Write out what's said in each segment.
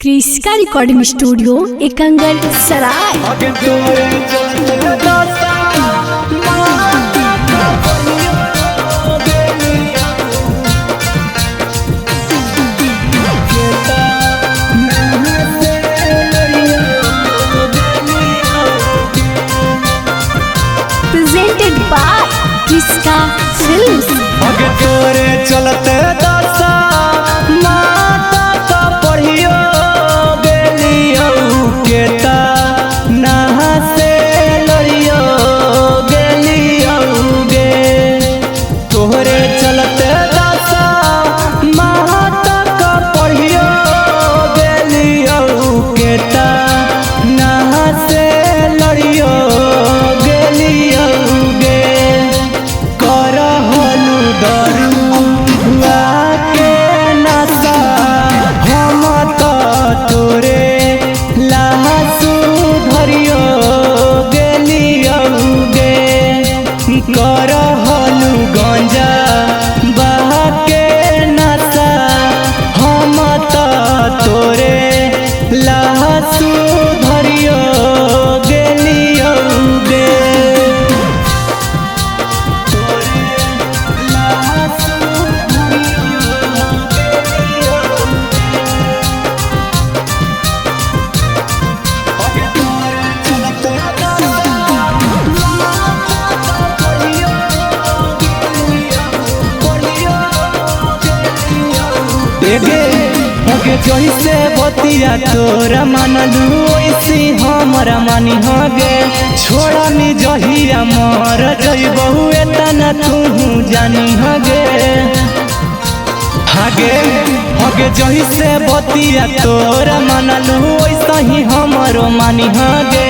क्रिस्का recording studio Ekangal Sarai. Presented by Kriska films. तोरे चलते दशा माता का पढ़ियो गेलियो केता नहा से लड़ियो गेलियो गे। तोरे चलते दशा माता का पढ़ियो गेलियो केता नहा से लड़ियो गेलियो गे। करहलु गंजा बहा के नशा हम तो तोरे लहसु धरियो गेलियो गे। जैसे बतिया तोरा मानलू वैसी हमरा मानी हगे। छोड़नी जहिया मर जइबहु एतना तू जानी हगे। हगे हगे जैसे बतिया तोरा मानलू वैसा ही हमरो मानी हगे।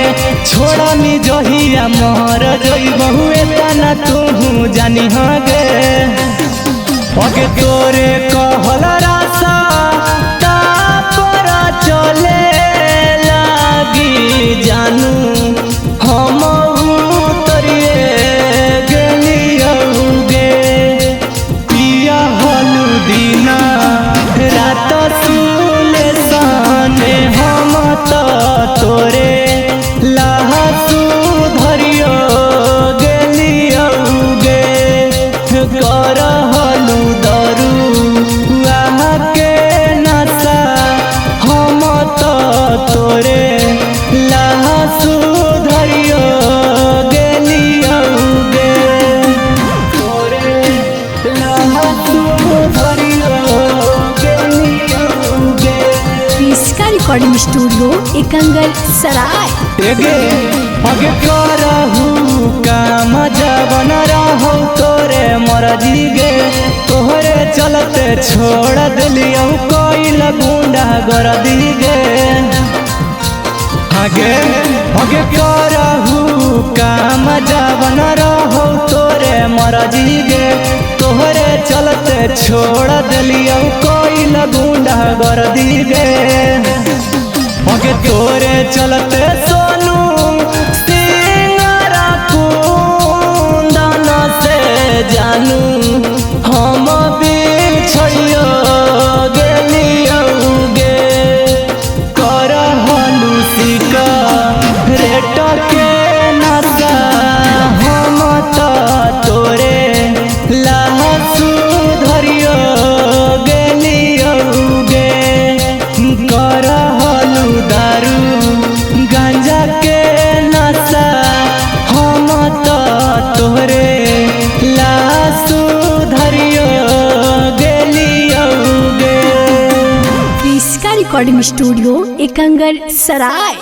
छोड़नी जहिया मर जइबहु एतना तू जानी हगे। हगे तोरे कहल रासा चले लागी जानू हम तरिए गेलियो गे। पिया हलू दिना रात सुले सने हम तो तोरे लहसु धरियो गेलियो गे। करहलू दरू के नशा हम तो तोरे लहसु धरियो गेलियो गे। तोरे लहसु धरियो गेलियो गे। क्रिस्का रिकॉर्डिंग स्टूडियो एकंगल सराय। अगे करहु काम जवन रहो तोरे मर्जी गे। तोहरे चलते छोड़ दिलियो कोई गुंडा गर्दी गे। आगे आगे करहु काम जवन रहो तोरे मर्जी गे। तोहरे चलते छोड़ दिलियो कोई गुंडा गर्दी गे। आगे तोरे चलते सोनू सिंगारा कुंदन से जानू हम बिछड़ियो गेलियो गे। करहलु सिका रेट के नशा हम तो तोरे लहसु धरियो गेलियो गे। करहलु दारू गांजा के नशा हम तो तोरे लहसु धरियो गेलियो गे। क्रिस्का रिकॉर्डिंग स्टूडियो एकंगल सराय।